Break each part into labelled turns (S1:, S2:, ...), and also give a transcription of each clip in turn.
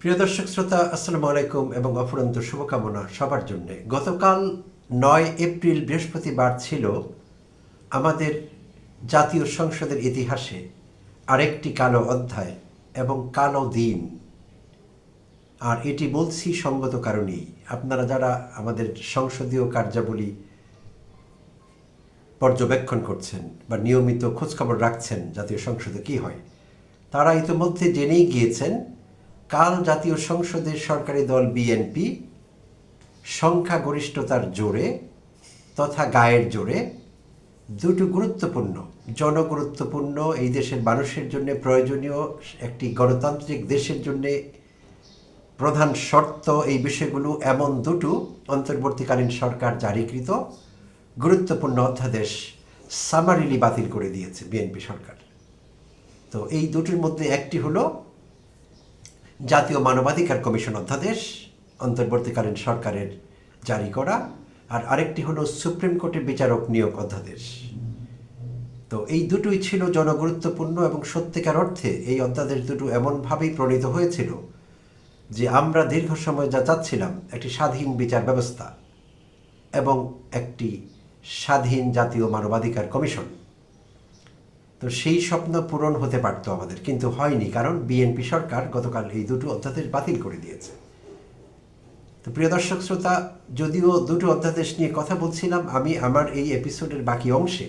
S1: প্রিয় দর্শক শ্রোতা, আসসালামু আলাইকুম এবং অফুরন্ত শুভকামনা সবার জন্য। গতকাল 9 এপ্রিল বৃহস্পতিবার ছিল আমাদের জাতীয় সংসদের ইতিহাসে আরেকটি কালো অধ্যায় এবং কালো দিন। আর এটি বলছি সঙ্গত কারণেই, আপনারা যারা আমাদের সংসদীয় কার্যাবলী পর্যবেক্ষণ করছেন বা নিয়মিত খোঁজখবর রাখছেন জাতীয় সংসদে কী হয়, তারা ইতিমধ্যে জেনেই গিয়েছেন কাল জাতীয় সংসদের সরকারি দল বিএনপি সংখ্যাগরিষ্ঠতার জোরে তথা গায়ের জোরে দুটো গুরুত্বপূর্ণ, জনগুরুত্বপূর্ণ, এই দেশের মানুষের জন্য প্রয়োজনীয়, একটি গণতান্ত্রিক দেশের জন্যে প্রধান শর্ত এই বিষয়গুলো এমন দুটো অন্তর্বর্তীকালীন সরকার জারিকৃত গুরুত্বপূর্ণ অধ্যাদেশ সামারিলি বাতিল করে দিয়েছে বিএনপি সরকার। তো এই দুটোর মধ্যে একটি হলো জাতীয় মানবাধিকার কমিশন অধ্যাদেশ অন্তর্বর্তীকালীন সরকারের জারি করা, আর আরেকটি হলো সুপ্রিম কোর্টের বিচারক নিয়োগ অধ্যাদেশ। তো এই দুটোই ছিল জনগুরুত্বপূর্ণ এবং সত্যিকার অর্থে এই অধ্যাদেশ দুটো এমনভাবেই প্রণীত হয়েছিল যে আমরা দীর্ঘ সময় যা চাচ্ছিলাম, একটি স্বাধীন বিচার ব্যবস্থা এবং একটি স্বাধীন জাতীয় মানবাধিকার কমিশন, তো সেই স্বপ্ন পূরণ হতে পারতো আমাদের, কিন্তু হয়নি, কারণ বিএনপি সরকার গতকাল এই দুটো অধ্যাদেশ বাতিল করে দিয়েছে। তো প্রিয় দর্শক শ্রোতা, যদিও দুটো অধ্যাদেশ নিয়ে কথা বলছিলাম, আমি আমার এই এপিসোডের বাকি অংশে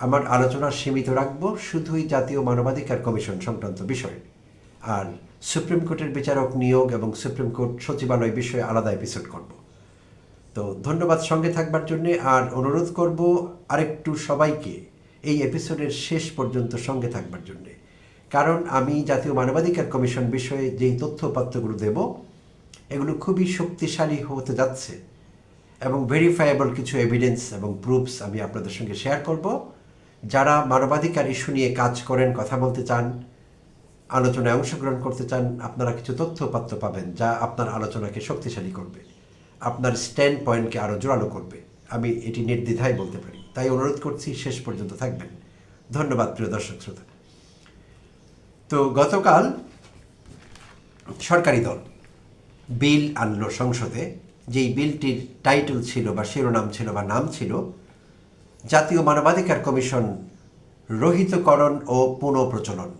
S1: আমার আলোচনা সীমিত রাখবো শুধুই জাতীয় মানবাধিকার কমিশন সংক্রান্ত বিষয়, আর সুপ্রিম কোর্টের বিচারক নিয়োগ এবং সুপ্রিম কোর্ট সচিবালয় বিষয়ে আলাদা এপিসোড করব। তো ধন্যবাদ সঙ্গে থাকবার জন্যে, আর অনুরোধ করব আরেকটু সবাইকে এই এপিসোডের শেষ পর্যন্ত সঙ্গে থাকবার জন্যে, কারণ আমি জাতীয় মানবাধিকার কমিশন বিষয়ে যেই তথ্যপত্রগুলো দেব এগুলো খুবই শক্তিশালী হতে যাচ্ছে এবং ভেরিফায়েবল কিছু এভিডেন্স এবং প্রুফস আমি আপনাদের সঙ্গে শেয়ার করব। যারা মানবাধিকার ইস্যু নিয়ে কাজ করেন, কথা বলতে চান, আলোচনায় অংশগ্রহণ করতে চান, আপনারা কিছু তথ্যপত্র পাবেন যা আপনার আলোচনাকে শক্তিশালী করবে, আপনার স্ট্যান্ড পয়েন্টকে আরও জোরালো করবে। আমি এটি নির্দ্বিধায় বলতে পারি, তাই অনুরোধ করছি শেষ পর্যন্ত থাকবেন। ধন্যবাদ প্রিয় দর্শক শ্রোতা। তো গতকাল সরকারি দল বিল আনলো সংসদে, যেই বিলটির টাইটেল ছিল বা শিরোনাম ছিল বা নাম ছিল জাতীয় মানবাধিকার কমিশন রহিতকরণ ও পুনঃপ্রচলন।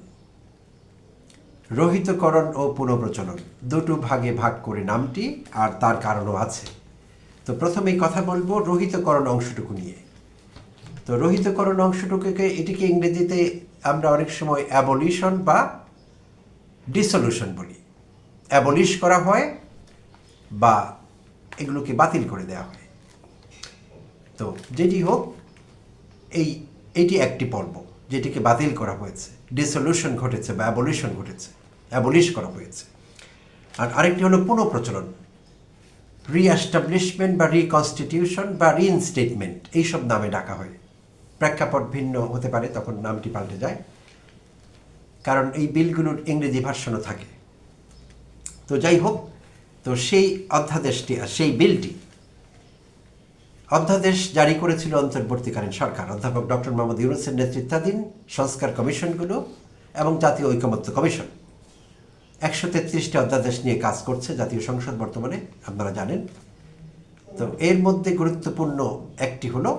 S1: রহিতকরণ ও পুনঃপ্রচলন দুটো ভাগে ভাগ করে নামটি, আর তার কারণও আছে। তো প্রথমেই কথা বলবো রহিতকরণ অংশটুকু নিয়ে। তো রহিতকরণ অংশটুকুকে, এটিকে ইংরেজিতে আমরা অনেক সময় অ্যাবলিশন বা ডিসলিউশন বলি। অ্যাবলিশ করা হয় বা এগুলোকে বাতিল করে দেওয়া হয়। তো যেটি হোক, এইটি একটি পর্ব যেটিকে বাতিল করা হয়েছে, ডিসলিউশন ঘটেছে বা অ্যাবলিশন ঘটেছে, অ্যাবলিশ করা হয়েছে। আর আরেকটি হলো পুনঃপ্রচলন, রিএস্টাবলিশমেন্ট বা রিকনস্টিটিউশন বা রিইনস্টেটমেন্ট, এইসব নামে ডাকা হয়। প্রেক্ষাপট ভিন্ন হতে পারে, তখন নামটি পাল্টে যায়, কারণ এই বিলগুলোর ইংরেজি ভার্সনও থাকে। তো যাই হোক, তো সেই অধ্যাদেশটি আর সেই বিলটি অধ্যাদেশ জারি করেছিল অন্তর্বর্তীকালীন সরকার, অধ্যাপক ডক্টর মোহাম্মদ ইউনূসের নেতৃত্বাধীন সংস্কার কমিশনগুলো এবং জাতীয় ঐকমত্য কমিশন। 133টি অধ্যাদেশ নিয়ে কাজ করছে জাতীয় সংসদ বর্তমানে, আপনারা জানেন। তো এর মধ্যে গুরুত্বপূর্ণ একটি হলো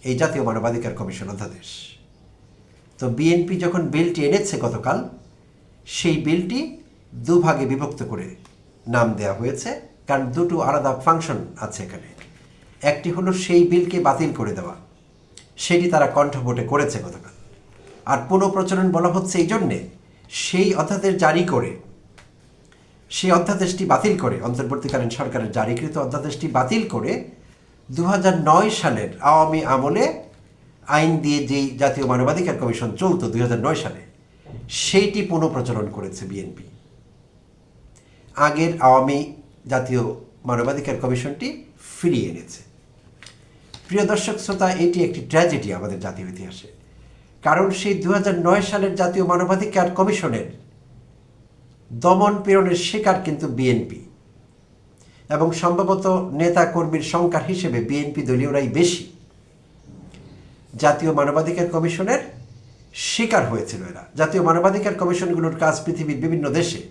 S1: এই জাতীয় মানবাধিকার কমিশন অধ্যাদেশ। তো বিএনপি যখন বিলটি এনেছে গতকাল, সেই বিলটি দুভাগে বিভক্ত করে নাম দেওয়া হয়েছে, কারণ দুটো আলাদা ফাংশন আছে এখানে। একটি হলো সেই বিলকে বাতিল করে দেওয়া, সেটি তারা কণ্ঠভোটে করেছে গতকাল। আর পুনঃপ্রচলন বলা হচ্ছে এই জন্যে, সেই অধ্যাদেশ জারি করে, সেই অধ্যাদেশটি বাতিল করে, অন্তর্বর্তীকালীন সরকারের জারিকৃত অধ্যাদেশটি বাতিল করে 2009 সালের আওয়ামী আমলে আইন দিয়ে যেই জাতীয় মানবাধিকার কমিশন চলত 2009 সালে, সেইটি পুনঃপ্রচলন করেছে বিএনপি। আগের আওয়ামী জাতীয় মানবাধিকার কমিশনটি ফিরিয়ে এনেছে। প্রিয় দর্শক শ্রোতা, এটি একটি ট্র্যাজেডি আমাদের জাতীয় ইতিহাসে, কারণ সেই 2009 সালের জাতীয় মানবাধিকার কমিশনের দমন পীড়নের শিকার কিন্তু বিএনপি, এবং সম্ভবত নেতা কর্মীর সংখ্যার হিসেবে বিএনপি দলীয়রাই বেশি জাতীয় মানবাধিকার কমিশনের শিকার হয়েছিল এরা। জাতীয় মানবাধিকার কমিশনগুলোর কাজ পৃথিবীর বিভিন্ন দেশে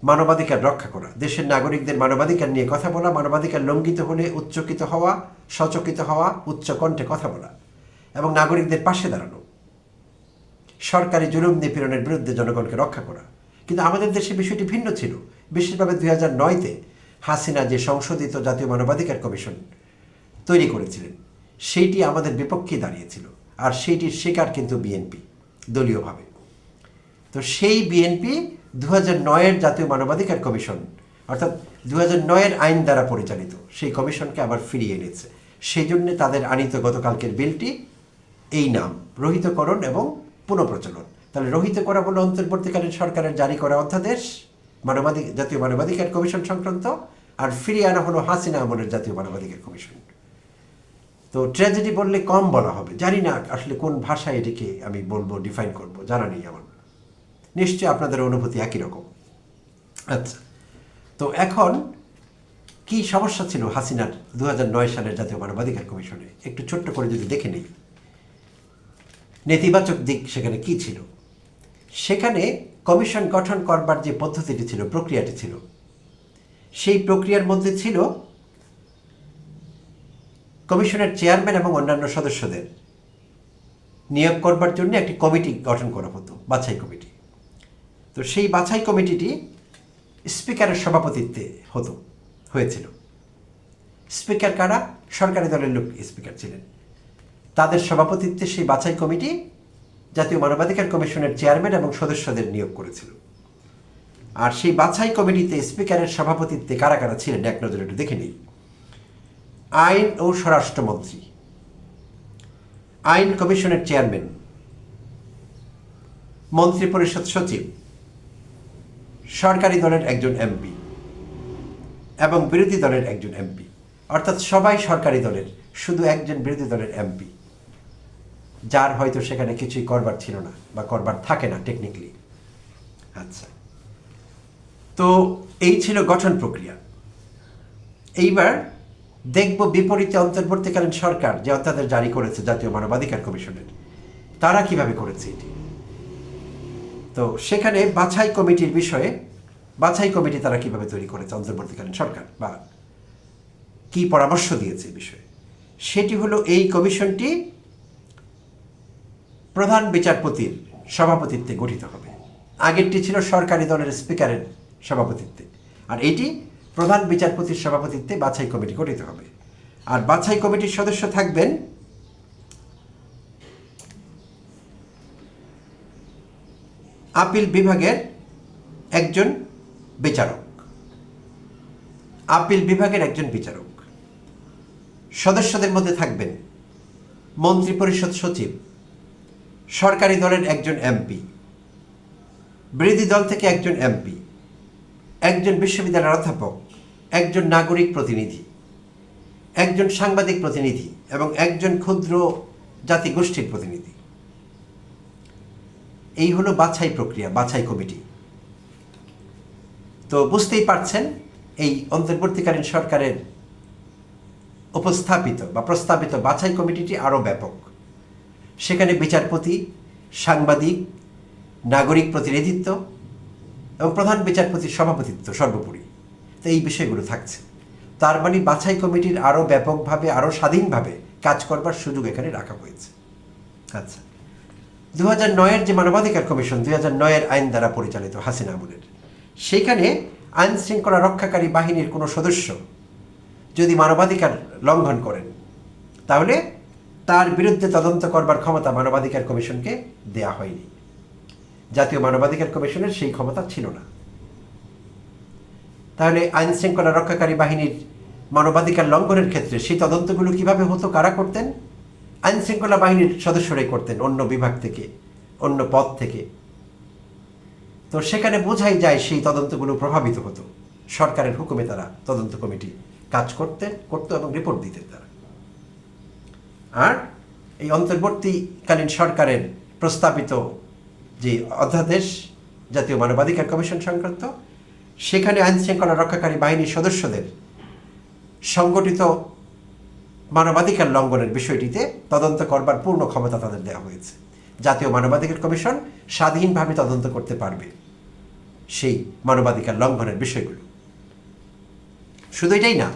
S1: মানবাধিকার রক্ষা করা, দেশের নাগরিকদের মানবাধিকার নিয়ে কথা বলা, মানবাধিকার লঙ্ঘিত হলে উচ্চকিত হওয়া, সচকিত হওয়া, উচ্চ কণ্ঠে কথা বলা এবং নাগরিকদের পাশে দাঁড়ানো, সরকারি জুলুম নিপীড়নের বিরুদ্ধে জনগণকে রক্ষা করা। কিন্তু আমাদের দেশে বিষয়টি ভিন্ন ছিল। বিশেষভাবে 2009-তে হাসিনা যে সংশোধিত জাতীয় মানবাধিকার কমিশন তৈরি করেছিলেন সেইটি আমাদের বিপক্ষে দাঁড়িয়েছিল, আর সেইটির শিকার কিন্তু বিএনপি দলীয়ভাবে। তো সেই বিএনপি 2009-এর জাতীয় মানবাধিকার কমিশন অর্থাৎ 2009-এর আইন দ্বারা পরিচালিত সেই কমিশনকে আবার ফিরিয়ে এনেছে। সেই জন্য তাদের আনিত গতকালকের বিলটি এই নাম, রহিতকরণ এবং পুনঃপ্রচলন। তাহলে রহিত করা বলে অন্তর্বর্তীকালীন সরকারের জারি করা অধ্যাদেশ জাতীয় মানবাধিকার কমিশন সংক্রান্ত, আর ফিরিয়ে আনা হলো হাসিনা আমলের জাতীয় মানবাধিকার কমিশন। তো ট্র্যাজেডি বললে কম বলা হবে, জানি না আসলে কোন ভাষায় এটিকে আমি বলবো, ডিফাইন করব, জানা নেই আমার। নিশ্চয়ই আপনাদের অনুভূতি একই রকম। আচ্ছা, তো এখন কি সমস্যা ছিল হাসিনার 2009 সালের জাতীয় মানবাধিকার কমিশনে একটু ছোট্ট করে যদি দেখে নিই, নেতিবাচক দিক সেখানে কি ছিল। সেখানে কমিশন গঠন করবার যে পদ্ধতিটি ছিল, প্রক্রিয়াটি ছিল, সেই প্রক্রিয়ার মধ্যে ছিল কমিশনের চেয়ারম্যান এবং অন্যান্য সদস্যদের নিয়োগ করবার জন্য একটি কমিটি গঠন করা হতো, বাছাই কমিটি। তো সেই বাছাই কমিটিটি স্পিকারের সভাপতিত্বে হয়েছিল। স্পিকার কারা? সরকারি দলের লোক স্পিকার ছিলেন। তাদের সভাপতিত্বে সেই বাছাই কমিটি জাতীয় মানবাধিকার কমিশনের চেয়ারম্যান এবং সদস্যদের নিয়োগ করেছিল। আর সেই বাছাই কমিটিতে স্পিকারের সভাপতিত্বে কারা কারা ছিলেন এক নজরে একটু দেখে নিই। আইন ও স্বরাষ্ট্রমন্ত্রী, আইন কমিশনের চেয়ারম্যান, মন্ত্রিপরিষদ সচিব, সরকারি দলের একজন এমপি এবং বিরোধী দলের একজন এমপি। অর্থাৎ সবাই সরকারি দলের, শুধু একজন বিরোধী দলের এমপি, যার হয়তো সেখানে কিছুই করবার ছিল না বা করবার থাকে না টেকনিক্যালি। আচ্ছা, তো এই ছিল গঠন প্রক্রিয়া। এইবার দেখব বিপরীতে অন্তর্বর্তীকালীন সরকার যে অধ্যাদেশ জারি করেছে জাতীয় মানবাধিকার কমিশনের, তারা কিভাবে করেছে এটি। তো সেখানে বাছাই কমিটির বিষয়ে, বাছাই কমিটি তারা কিভাবে তৈরি করেছে অন্তর্বর্তীকালীন সরকার, বা কি পরামর্শ দিয়েছে এই বিষয়ে, সেটি হলো এই কমিশনটি প্রধান বিচারপতির সভাপতিত্বে গঠিত হবে। আগেরটি ছিল সরকারি দলের স্পিকারের সভাপতিত্বে, আর এটি প্রধান বিচারপতির সভাপতিত্বে বাছাই কমিটি গঠিত হবে। আর বাছাই কমিটির সদস্য থাকবেন আপিল বিভাগের একজন বিচারক, আপিল বিভাগের একজন বিচারক। সদস্যদের মধ্যে থাকবেন মন্ত্রিপরিষদ সচিব, সরকারি দলের একজন এমপি, বিরোধী দল থেকে একজন এমপি, একজন বিশ্ববিদ্যালয়ের অধ্যাপক, একজন নাগরিক প্রতিনিধি, একজন সাংবাদিক প্রতিনিধি এবং একজন ক্ষুদ্র জাতিগোষ্ঠীর প্রতিনিধি। এই হলো বাছাই প্রক্রিয়া, বাছাই কমিটি। তো বুঝতেই পারছেন এই অন্তর্বর্তীকালীন সরকারের উপস্থাপিত বা প্রস্তাবিত বাছাই কমিটিটি আরও ব্যাপক। সেখানে বিচারপতি, সাংবাদিক, নাগরিক প্রতিনিধিত্ব এবং প্রধান বিচারপতির সভাপতিত্ব সর্বোপরি, তো এই বিষয়গুলো থাকছে। তার মানে বাছাই কমিটির আরও ব্যাপকভাবে, আরও স্বাধীনভাবে কাজ করবার সুযোগ এখানে রাখা হয়েছে। আচ্ছা, 2009-এর যে মানবাধিকার কমিশন, 2009-এর আইন দ্বারা পরিচালিত হাসিনা আমলের, সেখানে আইন শৃঙ্খলা রক্ষাকারী বাহিনীর কোনো সদস্য যদি মানবাধিকার লঙ্ঘন করেন, তাহলে তার বিরুদ্ধে তদন্ত করবার ক্ষমতা মানবাধিকার কমিশনকে দেয়া হয়নি। জাতীয় মানবাধিকার কমিশনের সেই ক্ষমতা ছিল না। তাহলে আইন শৃঙ্খলা রক্ষাকারী বাহিনীর মানবাধিকার লঙ্ঘনের ক্ষেত্রে সেই তদন্তগুলো কিভাবে হতো, কারা করতেন? আইন শৃঙ্খলা বাহিনীর সদস্যরাই করতেন, অন্য বিভাগ থেকে, অন্য পদ থেকে। তো সেখানে বোঝাই যায় সেই তদন্তগুলো প্রভাবিত হতো। সরকারের হুকুমে তারা তদন্ত কমিটি কাজ করতো এবং রিপোর্ট দিতেন তারা। আর এই অন্তর্বর্তীকালীন সরকারের প্রস্তাবিত যে অধ্যাদেশ জাতীয় মানবাধিকার কমিশন সংক্রান্ত, সেখানে আইন শৃঙ্খলা রক্ষাকারী বাহিনীর সদস্যদের সংগঠিত মানবাধিকার লঙ্ঘনের বিষয়টিতে তদন্ত করবার পূর্ণ ক্ষমতা তাদের দেওয়া হয়েছে। জাতীয় মানবাধিকার কমিশন স্বাধীনভাবে তদন্ত করতে পারবে। সেই মানবাধিকার লঙ্ঘনের বিষয়গুলো। শুধু এটাই না,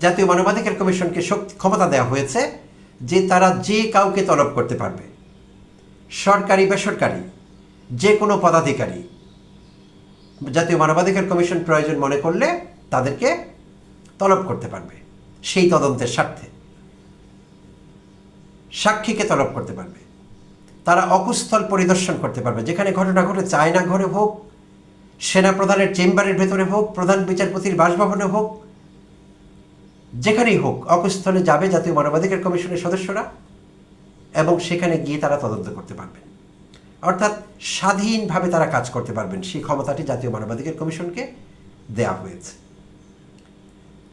S1: জাতীয় মানবাধিকার কমিশনকে ক্ষমতা দেওয়া হয়েছে যে তারা যে কাউকে তলব করতে পারবে, সরকারি বেসরকারি যে কোনো পদাধিকারী জাতীয় মানবাধিকার কমিশন প্রয়োজন মনে করলে তাদেরকে তলব করতে পারবে সেই তদন্তের স্বার্থে। সাক্ষীকে তলব করতে পারবে, তারা অকুস্থল পরিদর্শন করতে পারবে, যেখানে ঘটনা ঘটেছে, আয়না ঘরে হোক, সেনাপ্রধানের চেম্বারের ভেতরে হোক, প্রধান বিচারপতির বাসভবনে হোক, যেখানেই হোক অকুস্থলে যাবে জাতীয় মানবাধিকার কমিশনের সদস্যরা এবং সেখানে গিয়ে তারা তদন্ত করতে পারবেন। অর্থাৎ স্বাধীনভাবে তারা কাজ করতে পারবেন, সেই ক্ষমতাটি জাতীয় মানবাধিকার কমিশনকে দেয়া হয়েছে।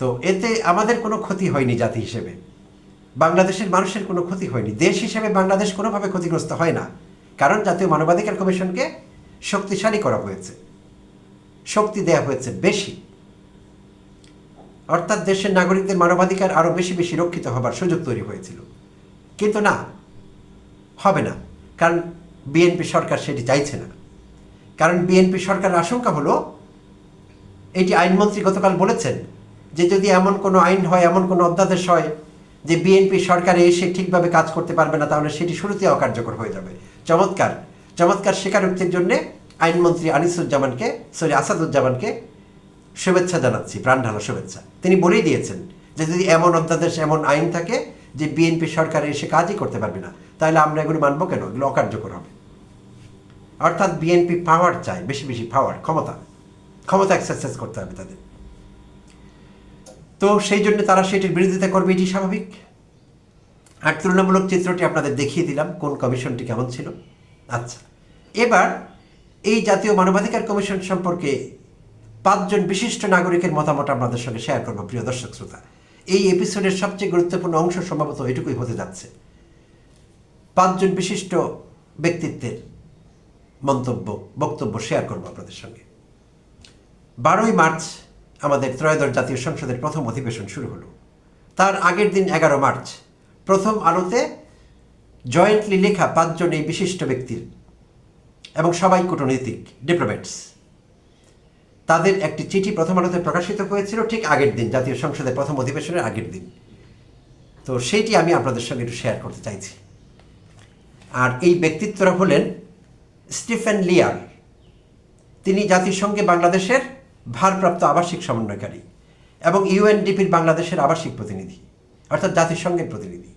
S1: তো এতে আমাদের কোনো ক্ষতি হয়নি, জাতি হিসেবে বাংলাদেশের মানুষের কোনো ক্ষতি হয়নি, দেশ হিসেবে বাংলাদেশ কোনোভাবে ক্ষতিগ্রস্ত হয় না, কারণ জাতীয় মানবাধিকার কমিশনকে শক্তিশালী করা হয়েছে, শক্তি দেয়া হয়েছে বেশি। অর্থাৎ দেশের নাগরিকদের মানবাধিকার আরও বেশি বেশি রক্ষিত হবার সুযোগ তৈরি হয়েছিল। কিন্তু না, হবে না, কারণ বিএনপি সরকার সেটি চাইছে না। কারণ বিএনপি সরকারের আশঙ্কা হলো, এটি আইনমন্ত্রী গতকাল বলেছেন যে যদি এমন কোনো আইন হয়, এমন কোনো অধ্যাদেশ হয় যে বিএনপি সরকারে এসে ঠিকভাবে কাজ করতে পারবে না, তাহলে সেটি শুরুতে অকার্যকর হয়ে যাবে। চমৎকার চমৎকার স্বীকারোক্তির জন্য আইনমন্ত্রী আসাদুজ্জামানকে শুভেচ্ছা জানাচ্ছি, প্রাণ ঢালা শুভেচ্ছা। তিনি বলেই দিয়েছেন যে যদি এমন অধ্যাদেশ, এমন আইন থাকে যে বিএনপি সরকারে এসে কাজই করতে পারবে না, তাহলে আমরা এগুলো মানবো কেন, এগুলো অকার্যকর হবে। অর্থাৎ বিএনপি পাওয়ার চায়, বেশি বেশি পাওয়ার, ক্ষমতা এক্সারসাইজ করতে হবে তাদের। তো সেই জন্য তারা সেটির বিরোধিতা করবে, এটি স্বাভাবিক। আর তুলনামূলক চিত্রটি আপনাদের দেখিয়ে দিলাম কোন কমিশনটি কেমন ছিল। আচ্ছা, এবার এই জাতীয় মানবাধিকার কমিশন সম্পর্কে 5 জন বিশিষ্ট নাগরিকের মতামত আপনাদের সঙ্গে শেয়ার করবো। প্রিয় দর্শক শ্রোতা, এই এপিসোডের সবচেয়ে গুরুত্বপূর্ণ অংশ সম্ভবত এটুকুই হতে যাচ্ছে। 5 জন বিশিষ্ট ব্যক্তিত্বের বক্তব্য শেয়ার করবো আপনাদের সঙ্গে। 12ই মার্চ আমাদের ত্রয়োদশ জাতীয় সংসদের প্রথম অধিবেশন শুরু হলো। তার আগের দিন 11 মার্চ প্রথম আলোতে জয়েন্টলি লেখা 5 জন এই বিশিষ্ট ব্যক্তির, এবং সবাই কূটনৈতিক ডিপ্লোম্যাটস, তাদের একটি চিঠি প্রথম আলোতে প্রকাশিত হয়েছিল ঠিক আগের দিন, জাতীয় সংসদের প্রথম অধিবেশনের আগের দিন। তো সেইটি আমি আপনাদের সঙ্গে একটু শেয়ার করতে চাইছি। আর এই ব্যক্তিত্বরা হলেন স্টিফেন লিয়ার, তিনি জাতিসংঘে বাংলাদেশের ভারপ্রাপ্ত আবাসিক সমন্বয়কারী এবং ইউএনডিপির বাংলাদেশের আবাসিক প্রতিনিধি, অর্থাৎ জাতিসংঘের প্রতিনিধি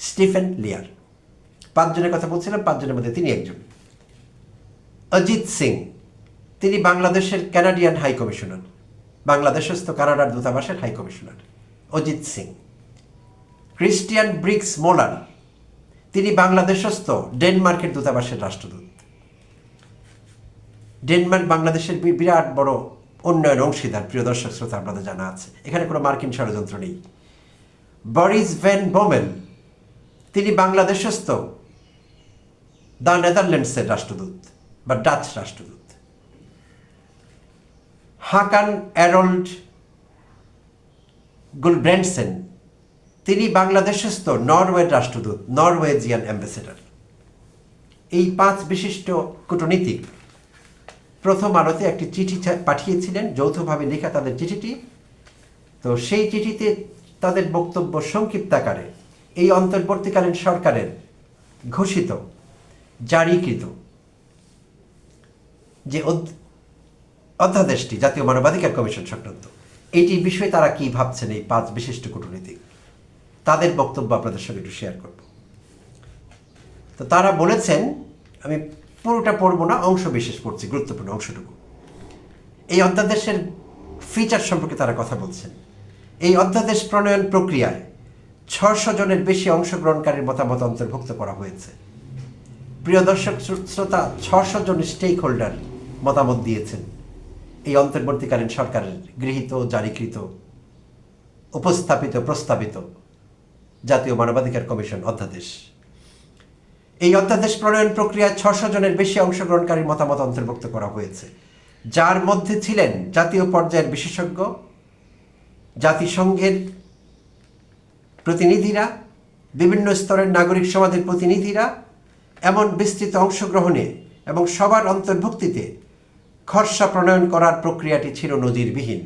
S1: স্টিফেন লিয়ার। 5 জনের কথা বলছিলাম, 5 জনের মধ্যে তিনি একজন। অজিত সিং, তিনি বাংলাদেশের কানাডিয়ান হাই কমিশনার, বাংলাদেশস্থ কানাডার দূতাবাসের high commissioner Ajit Singh. Christian Brix Moller, তিনি বাংলাদেশস্থ ডেনমার্কের দূতাবাসের রাষ্ট্রদূত। ডেনমার্ক বাংলাদেশের বিরাট বড় উন্নয়ন অংশীদার, প্রিয় দর্শক শ্রোতা, আপনাদের জানা আছে, এখানে কোনো মার্কিন ষড়যন্ত্র নেই। বরিস ভ্যান বোমেল, তিনি বাংলাদেশস্থ দ্য নেদারল্যান্ডসের রাষ্ট্রদূত বা ডাচ রাষ্ট্রদূত। হাকান অ্যারোল্ড গুলব্র্যান্ডসেন, তিনি বাংলাদেশস্থ নরওয়ের রাষ্ট্রদূত, নরওয়েজিয়ান অ্যাম্বাসেডর। এই 5 বিশিষ্ট কূটনীতিক প্রথম আলোতে একটি চিঠি পাঠিয়েছিলেন, যৌথভাবে লেখা তাদের চিঠিটি। তো সেই চিঠিতে তাদের বক্তব্য সংক্ষিপ্ত আকারে এই অন্তর্বর্তীকালীন সরকারের ঘোষিত, জারিকৃত যে অধ্যাদেশটি জাতীয় মানবাধিকার কমিশন সংক্রান্ত, এইটির বিষয়ে তারা কি ভাবছেন, এই 5 বিশিষ্ট কূটনীতিক, তাদের বক্তব্য আপনাদের সঙ্গে একটু শেয়ার করব। তো তারা বলেছেন, আমি পুরোটা পড়ব না, অংশ বিশেষ পড়ছি, গুরুত্বপূর্ণ অংশটুকু। এই অধ্যাদেশের ফিচার সম্পর্কে তারা কথা বলছেন। এই অধ্যাদেশ প্রণয়ন প্রক্রিয়ায় 600 জনের বেশি অংশগ্রহণকারীর মতামত অন্তর্ভুক্ত করা হয়েছে। প্রিয় দর্শক শ্রোতা, 600 জন স্টেক হোল্ডার মতামত দিয়েছেন এই অন্তর্বর্তীকালীন সরকারের গৃহীত, জারিকৃত, উপস্থাপিত, প্রস্তাবিত জাতীয় মানবাধিকার কমিশন অধ্যাদেশ। এই অধ্যাদেশ প্রণয়ন প্রক্রিয়ায় 600 জনের বেশি অংশগ্রহণকারীর মতামত অন্তর্ভুক্ত করা হয়েছে, যার মধ্যে ছিলেন জাতীয় পর্যায়ের বিশেষজ্ঞ, জাতিসংঘের প্রতিনিধিরা, বিভিন্ন স্তরের নাগরিক সমাজের প্রতিনিধিরা। এমন বিস্তৃত অংশগ্রহণে এবং সবার অন্তর্ভুক্তিতে খসড়া প্রণয়ন করার প্রক্রিয়াটি ছিল নজিরবিহীন।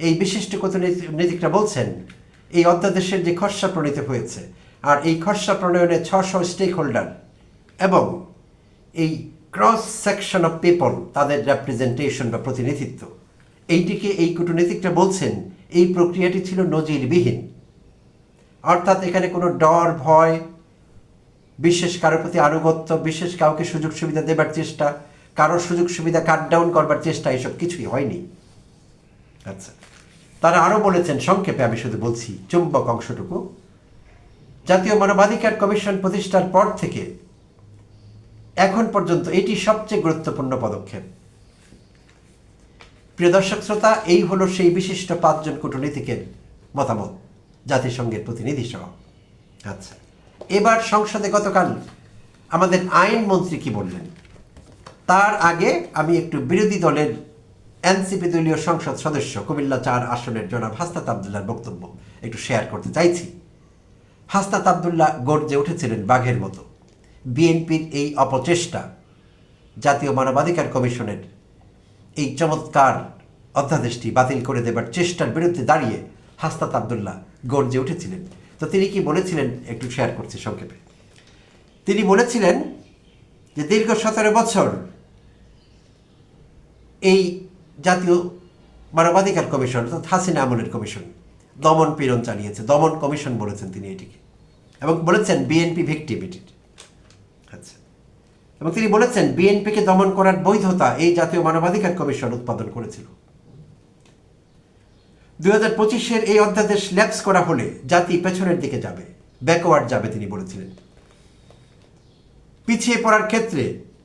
S1: এই বিশিষ্ট কূটনীতিকরা বলছেন, এই অধ্যাদেশের যে খসড়া প্রণীত হয়েছে আর এই খসড়া প্রণয়নে 600 স্টেক হোল্ডার এবং এই ক্রস সেকশন অফ পিপল, তাদের রেপ্রেজেন্টেশন বা প্রতিনিধিত্ব, এইটিকে এই কূটনীতিকরা বলছেন এই প্রক্রিয়াটি ছিল নজিরবিহীন। অর্থাৎ এখানে কোনো ডর, ভয়, বিশেষ কারোর প্রতি আনুগত্য, বিশেষ কাউকে সুযোগ সুবিধা দেবার চেষ্টা, কারোর সুযোগ সুবিধা কাট ডাউন করবার চেষ্টা, এসব কিছুই হয়নি। আচ্ছা, তারা আরও বলেছেন, সংক্ষেপে আমি শুধু বলছি চুম্বক অংশটুকু, জাতীয় মানবাধিকার কমিশন প্রতিষ্ঠার পর থেকে এখন পর্যন্ত এটি সবচেয়ে গুরুত্বপূর্ণ পদক্ষেপ। প্রিয় দর্শক শ্রোতা, এই হলো সেই বিশিষ্ট 5 জন কূটনীতিকের মতামত, জাতিসংঘের প্রতিনিধি সহ। আচ্ছা, এবার সংসদে গতকাল আমাদের আইনমন্ত্রী কি বললেন তার আগে আমি একটু বিরোধী দলের এনসিপি দলীয় সংসদ সদস্য কুমিল্লা 4 আসনের জনাব হাসনাত আবদুল্লাহর বক্তব্য একটু শেয়ার করতে চাইছি। হাসনাত আবদুল্লাহ গর্জে উঠেছিলেন বাঘের মতো। বিএনপির এই অপচেষ্টা, জাতীয় মানবাধিকার কমিশনের এই চমৎকার অধ্যাদেশটি বাতিল করে দেবার চেষ্টার বিরুদ্ধে দাঁড়িয়ে হাসনাত আবদুল্লাহ গর্জে উঠেছিলেন। তো তিনি কি বলেছিলেন একটু শেয়ার করছি সংক্ষেপে। তিনি বলেছিলেন যে দীর্ঘ 17 বছর এই জাতীয় মানবাধিকার কমিশন, অর্থাৎ হাসিনা আমলের কমিশন, দমন পীড়ন চালিয়েছে। দমন কমিশন বলেছেন তিনি এটিকে, এবং বলেছেন বিএনপি ভিক্টিমিটেড। আচ্ছা, এবং তিনি বলেছেন বিএনপিকে দমন করার বৈধতা এই জাতীয় মানবাধিকার কমিশন উৎপাদন করেছিল। 2025-এর এই অধ্যাদেশ ল্যাপস করা হলে জাতি পেছনের দিকে যাবে, ব্যাকওয়ার্ড যাবে তিনি বলেছিলেন। পিছিয়ে পড়ার ক্ষেত্রে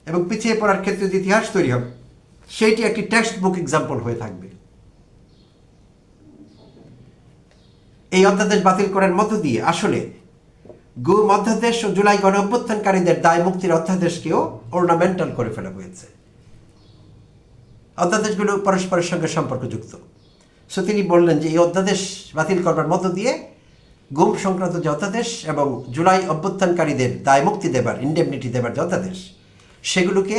S1: এবং পিছিয়ে পড়ার ক্ষেত্রে যে ইতিহাস তৈরি হবে সেইটি একটি টেক্সট বুক এক্সাম্পল হয়ে থাকবে। এই অধ্যাদেশ বাতিল করার মধ্য দিয়ে আসলে গুম অধ্যাদেশ ও জুলাই গণ অভ্যুত্থানকারীদের দায় মুক্তির অধ্যাদেশকেও অর্নামেন্টাল করে ফেলা হয়েছে। অধ্যাদেশগুলো পরস্পরের সঙ্গে সম্পর্কযুক্ত। সো তিনি বললেন যে এই অধ্যাদেশ বাতিল করবার মধ্য দিয়ে গুম সংক্রান্ত যে অধ্যাদেশ এবং জুলাই অভ্যুত্থানকারীদের দায় মুক্তি দেবার, ইন্ডেমনিটি দেবার যে অধ্যাদেশ, সেগুলোকে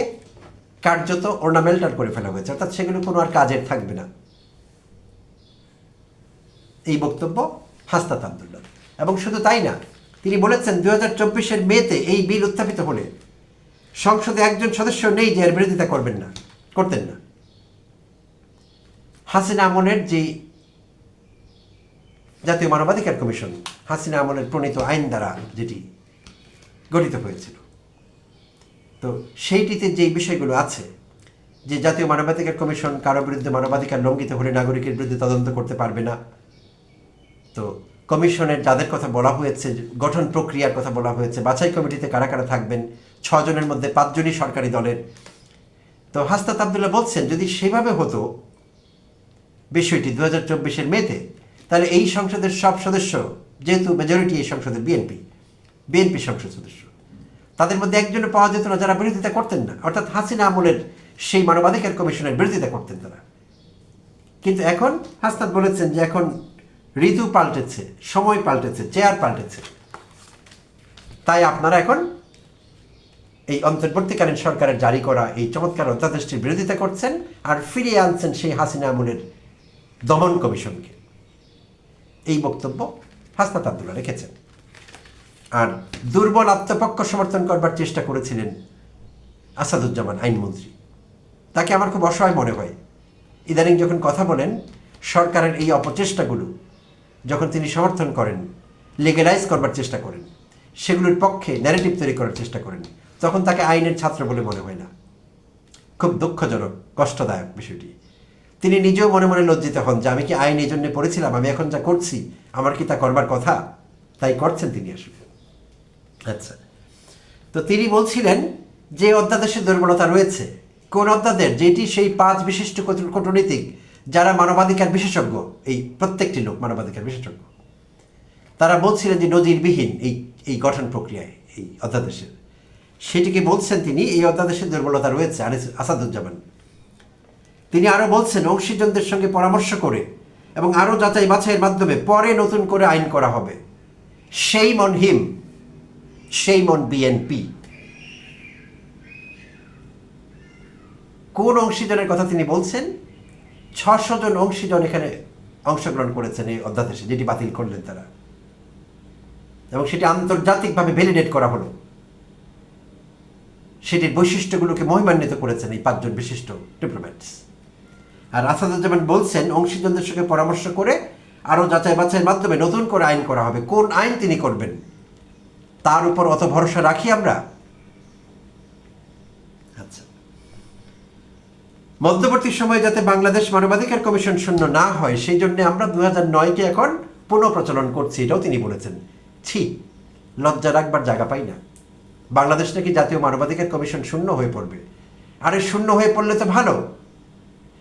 S1: কার্যত অর্নামেন্টাল করে ফেলা হয়েছে, অর্থাৎ সেগুলো কোনো আর কাজের থাকবে না। এই বক্তব্য হাসনাত আবদুল্লাহ। এবং শুধু তাই না, তিনি বলেছেন 2024-এর মেতে এই বিল উত্থাপিত হলে সংসদে একজন সদস্য নেই যে এর বিরোধিতা করতেন না। হাসিনা আমলের যে জাতীয় মানবাধিকার কমিশন, হাসিনা আমলের প্রণীত আইন দ্বারা যেটি গঠিত হয়েছিল, তো সেইটিতে যেই বিষয়গুলো আছে যে জাতীয় মানবাধিকার কমিশন কারো বিরুদ্ধে মানবাধিকার লঙ্ঘিত হলে নাগরিকের বিরুদ্ধে তদন্ত করতে পারবে না। তো কমিশনের যাদের কথা বলা হয়েছে, গঠন প্রক্রিয়ার কথা বলা হয়েছে, বাছাই কমিটিতে কারা কারা থাকবেন, 6 জনের মধ্যে 5 জনই সরকারি দলের। তো হাসনাত আবদুল্লাহ বলছেন যদি সেভাবে হতো বিষয়টি 2024-এর মেতে, তাহলে এই সংসদের সব সদস্য, যেহেতু মেজরিটি এই সংসদের বিএনপি সংসদ সদস্য, তাদের মধ্যে একজনও পাওয়া যেত না যারা বিরোধিতা করতেন না, অর্থাৎ হাসিনা আমলের সেই মানবাধিকার কমিশনের বিরোধিতা করতেন তারা। কিন্তু এখন হাসনাত বলেছেন যে এখন ঋতু পাল্টেছে, সময় পাল্টেছে, চেয়ার পাল্টেছে, তাই আপনারা এখন এই অন্তর্বর্তীকালীন সরকারের জারি করা এই চমৎকার অধ্যাদেশটির বিরোধিতা করছেন আর ফিরিয়ে আনছেন সেই হাসিনা আমলের দমন কমিশনকে। এই বক্তব্য হাসনাত আবদুল্লাহ রেখেছেন। আর দুর্বল আত্মপক্ষ সমর্থন করবার চেষ্টা করেছিলেন আসাদুজ্জামান আইনমন্ত্রী। তাকে আমার খুব অসহায় মনে হয়। ইদানিং যখন কথা বলেন, সরকারের এই অপচেষ্টাগুলো যখন তিনি সমর্থন করেন, লিগ্যালাইজ করবার চেষ্টা করেন, সেগুলোর পক্ষে ন্যারেটিভ তৈরি করার চেষ্টা করেন, তখন তাকে আইনের ছাত্র বলে মনে হয় না। খুব দুঃখজনক, কষ্টদায়ক বিষয়টি। তিনি নিজেও মনে মনে লজ্জিত হন যে আমি কি আইন এই জন্য পড়েছিলাম, আমি এখন যা করছি আমার কি তা করবার কথা, তাই করছেন তিনি আসলে। আচ্ছা, তো তিনি বলছিলেন যে অধ্যাদেশের দুর্বলতা রয়েছে। কোন অধ্যাদেশ? যেটি সেই 5 বিশিষ্ট কূটনীতিক যারা মানবাধিকার বিশেষজ্ঞ, এই প্রত্যেকটি লোক মানবাধিকার বিশেষজ্ঞ, তারা বলছিলেন যে নজিরবিহীন এই গঠন প্রক্রিয়ায় এই অধ্যাদেশের, সেটিকে বলছেন তিনি এই অধ্যাদেশের দুর্বলতা রয়েছে আসাদুজ্জামান। তিনি আরও বলছেন অংশীজনদের সঙ্গে পরামর্শ করে এবং আরও যাচাই বাছাইয়ের মাধ্যমে পরে নতুন করে আইন করা হবে। সেই অন হিম, সেই অন বিএনপি। কোন অংশীজনের কথা তিনি বলছেন? 600 জন অংশীজন এখানে অংশগ্রহণ করেছেন এই অধ্যাদেশে, যেটি বাতিল করলেন তারা, এবং সেটি আন্তর্জাতিকভাবে ভ্যালিডেট করা হলো। সেটির বৈশিষ্ট্যগুলোকে মহিমান্বিত করেছেন এই 5 জন বিশিষ্ট ডিপ্লোম্যাটস। আর আসাদুজ্জামান বলছেন অংশীজনদের সঙ্গে পরামর্শ করে আরও যাচাই বাছাইয়ের মাধ্যমে নতুন করে আইন করা হবে। কোন আইন তিনি করবেন তার উপর অত ভরসা রাখি আমরা? আচ্ছা, মধ্যবর্তী সময়ে যাতে বাংলাদেশ মানবাধিকার কমিশন শূন্য না হয় সেই জন্য আমরা 2009-কে এখন পুনঃপ্রচলন করছি, এটাও তিনি বলেছেন। ছি, লজ্জা রাখবার জায়গা পাই না। বাংলাদেশ নাকি জাতীয় মানবাধিকার কমিশন শূন্য হয়ে পড়বে। আরে শূন্য হয়ে পড়লে তো ভালো।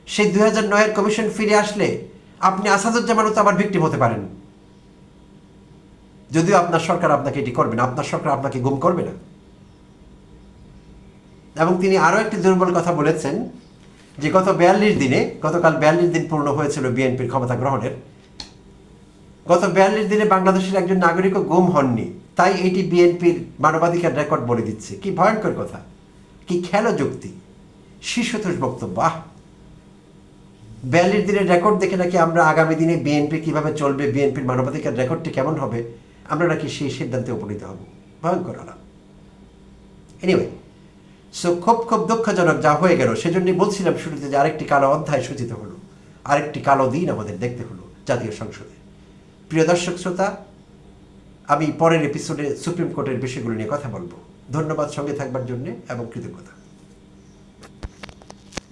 S1: সেই 2009-এর কমিশন ফিরে আসলে আপনি আসাদুজ্জামানও তো আবার ভিক্টিম হতে পারেন। যদিও আপনার সরকার আপনাকে এটি করবে না, আপনার সরকার আপনাকে গুম করবে না। এবং তিনি আরও একটি দুর্বল কথা বলেছেন যে গতকাল 42 দিন পূর্ণ হয়েছিল বিএনপির ক্ষমতা গ্রহণের। গত 42 দিনে বাংলাদেশের একজন নাগরিকও গুম হননি, তাই এটি বিএনপির মানবাধিকার রেকর্ড বলে দিচ্ছে। কি ভয়ঙ্কর কথা, কি খেলো যুক্তি, শিশুতোষ বক্তব্য। 42 দিনের রেকর্ড দেখে নাকি আমরা আগামী দিনে বিএনপি কিভাবে চলবে, বিএনপির মানবাধিকার রেকর্ডটি কেমন হবে, আমরা নাকি সেই সিদ্ধান্তে উপনীত হব। ভয়ঙ্কর আলাপ। এনিওয়ে, সো খুব দুঃখজনক যা হয়ে গেল। সেজন্যই বলছিলাম শুরুতে যে আরেকটি কালো অধ্যায় সূচিত হলো, আরেকটি কালো দিন আমাদের দেখতে হলো জাতীয় সংসদে। প্রিয় দর্শক শ্রোতা, আমি পরের এপিসোডে সুপ্রিম কোর্টের বিষয়গুলো নিয়ে কথা বলবো। ধন্যবাদ সঙ্গে থাকবার জন্য এবং কৃতজ্ঞতা।